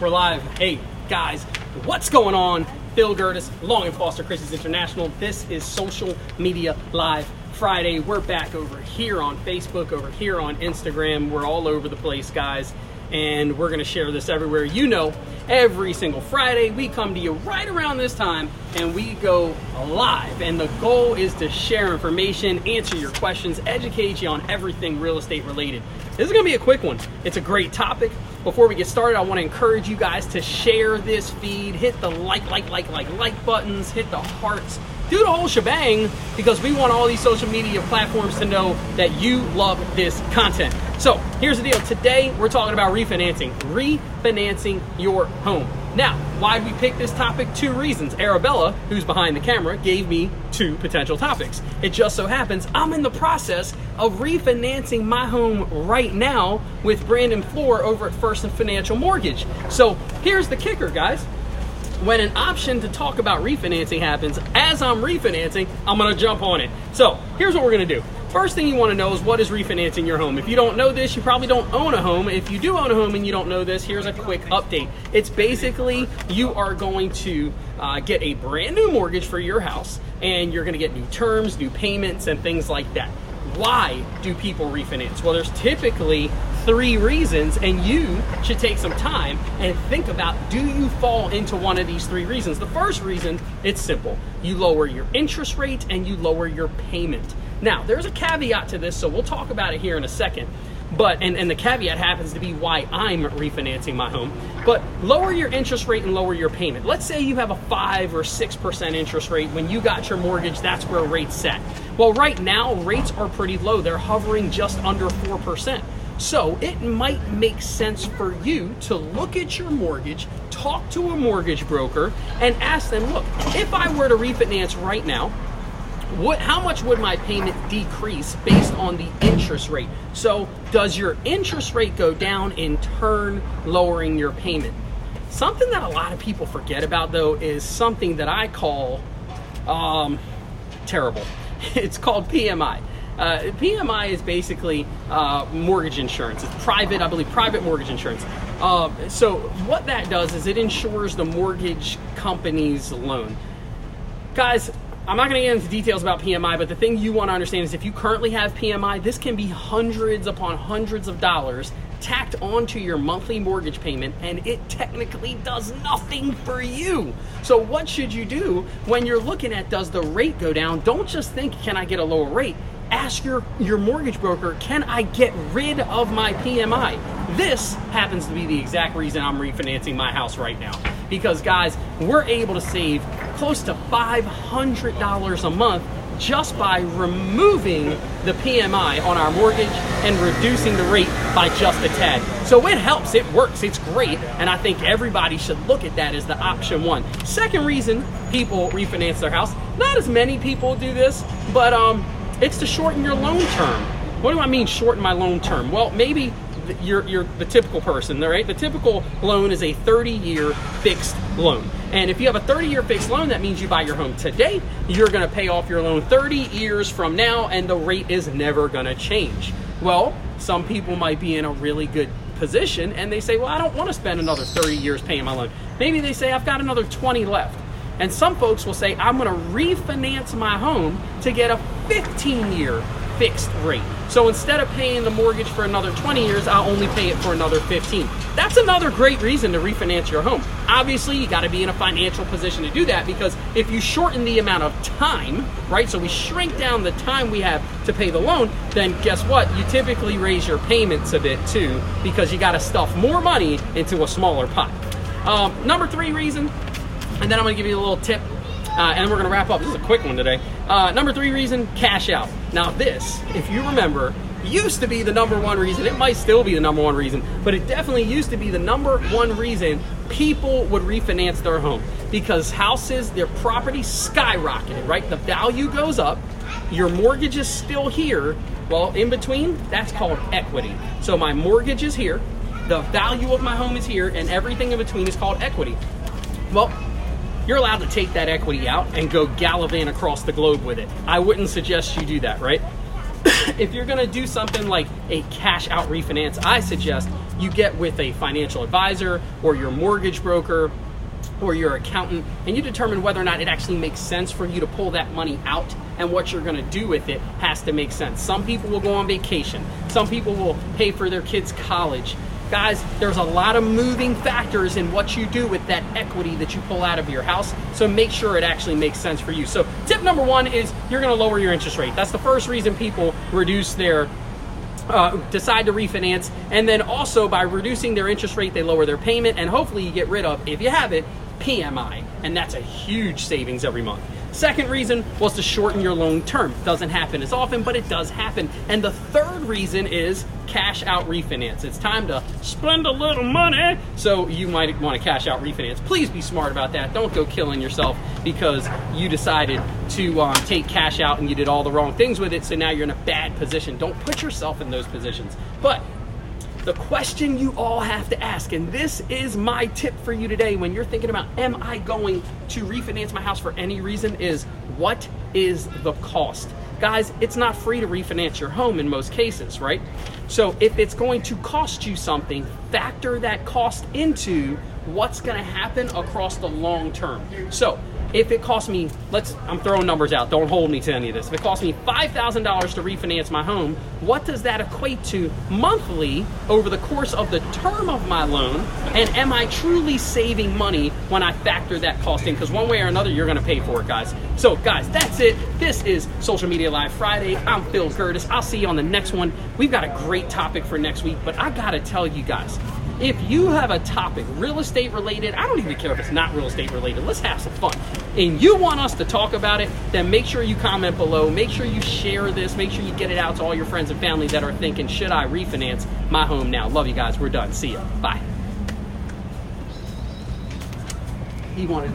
We're live. Hey, guys, what's going on? Phil Gertis, Long and Foster Christie's International. This is Social Media Live Friday. We're back over here on Facebook, over here on Instagram. We're all over the place, guys, and we're going to share this everywhere. You know, every single Friday, we come to you right around this time, and we go live. And the goal is to share information, answer your questions, educate you on everything real estate related. This is going to be a quick one. It's a great topic. Before we get started, I want to encourage you guys to share this feed. Hit the like buttons, hit the hearts, do the whole shebang, because we want all these social media platforms to know that you love this content. So here's the deal. Today, we're talking about refinancing your home. Now, why did we pick this topic? Two reasons. Arabella, who's behind the camera, gave me two potential topics. It just so happens I'm in the process of refinancing my home right now with Brandon Floor over at First and Financial Mortgage. So here's the kicker, guys. When an option to talk about refinancing happens, as I'm refinancing, I'm going to jump on it. So here's what we're going to do. First thing you want to know is, what is refinancing your home? If you don't know this, you probably don't own a home. If you do own a home and you don't know this, here's a quick update. It's basically you are going to get a brand new mortgage for your house, and you're going to get new terms, new payments, and things like that. Why do people refinance? Well, there's typically three reasons, and you should take some time and think about, do you fall into one of these three reasons? The first reason, it's simple. You lower your interest rate and you lower your payment. Now, there's a caveat to this, so we'll talk about it here in a second. But and the caveat happens to be why I'm refinancing my home. But lower your interest rate and lower your payment. Let's say you have a 5 or 6% interest rate. When you got your mortgage, that's where rates set. Well, right now, rates are pretty low. They're hovering just under 4%. So it might make sense for you to look at your mortgage, talk to a mortgage broker, and ask them, look, if I were to refinance right now, how much would my payment decrease based on the interest rate? So does your interest rate go down, in turn lowering your payment? Something that a lot of people forget about, though, is something that I call terrible. It's called PMI. PMI is basically mortgage insurance. It's private, I believe, private mortgage insurance. So what that does is it insures the mortgage company's loan. Guys, I'm not going to get into details about PMI, but the thing you want to understand is, if you currently have PMI, this can be hundreds upon hundreds of dollars tacked onto your monthly mortgage payment, and it technically does nothing for you. So what should you do when you're looking at, does the rate go down? Don't just think, can I get a lower rate? Ask your mortgage broker, can I get rid of my PMI? This happens to be the exact reason I'm refinancing my house right now. Because, guys, we're able to save close to $500 a month just by removing the PMI on our mortgage and reducing the rate by just a tad. So it helps, it works, it's great, and I think everybody should look at that as the option one. Second reason people refinance their house, not as many people do this, but it's to shorten your loan term. What do I mean shorten my loan term? Well, maybe you're the typical person, right? The typical loan is a 30-year fixed loan. And if you have a 30-year fixed loan, that means you buy your home today, you're gonna pay off your loan 30 years from now, and the rate is never gonna change. Well, some people might be in a really good position, and they say, well, I don't wanna spend another 30 years paying my loan. Maybe they say, I've got another 20 left. And some folks will say, I'm gonna refinance my home to get a 15-year fixed rate. So instead of paying the mortgage for another 20 years, I'll only pay it for another 15. That's another great reason to refinance your home. Obviously, you gotta be in a financial position to do that, because if you shorten the amount of time, right, so we shrink down the time we have to pay the loan, then guess what? You typically raise your payments a bit too, because you gotta stuff more money into a smaller pot. Number 3 reason, and then I'm gonna give you a little tip, and we're gonna wrap up. This is a quick one today. Number 3 reason, cash out. Now this, if you remember, used to be the number 1 reason. It might still be the number 1 reason, but it definitely used to be the number 1 reason people would refinance their home, because houses, their property skyrocketed, right? The value goes up, your mortgage is still here. Well, in between, that's called equity. So my mortgage is here, the value of my home is here, and everything in between is called equity. Well, you're allowed to take that equity out and go gallivant across the globe with it. I wouldn't suggest you do that, right? If you're gonna do something like a cash out refinance, I suggest you get with a financial advisor or your mortgage broker or your accountant, and you determine whether or not it actually makes sense for you to pull that money out, and what you're going to do with it has to make sense. Some people will go on vacation. Some people will pay for their kids' college. Guys, there's a lot of moving factors in what you do with that equity that you pull out of your house, so make sure it actually makes sense for you. So tip number one is you're going to lower your interest rate. That's the first reason people reduce their decide to refinance, and then also by reducing their interest rate, they lower their payment, and hopefully you get rid of, if you have it, PMI, and that's a huge savings every month. Second reason was to shorten your loan term. Doesn't happen as often, but it does happen. And the third reason is cash out refinance. It's time to spend a little money, so you might want to cash out refinance. Please be smart about that. Don't go killing yourself because you decided to take cash out and you did all the wrong things with it, so now you're in a bad position. Don't put yourself in those positions. But the question you all have to ask, and this is my tip for you today when you're thinking about, am I going to refinance my house for any reason, is what is the cost? Guys, it's not free to refinance your home in most cases, right? So if it's going to cost you something, factor that cost into what's going to happen across the long term. So if it costs me, I'm throwing numbers out, don't hold me to any of this. If it costs me $5,000 to refinance my home, what does that equate to monthly over the course of the term of my loan? And am I truly saving money when I factor that cost in? Because one way or another, you're gonna pay for it, guys. So guys, that's it. This is Social Media Live Friday. I'm Phil Curtis. I'll see you on the next one. We've got a great topic for next week, but I gotta tell you guys, if you have a topic, real estate related, I don't even care if it's not real estate related, let's have some fun, and you want us to talk about it, then make sure you comment below, make sure you share this, make sure you get it out to all your friends and family that are thinking, should I refinance my home now? Love you guys, we're done, see ya, bye. He wanted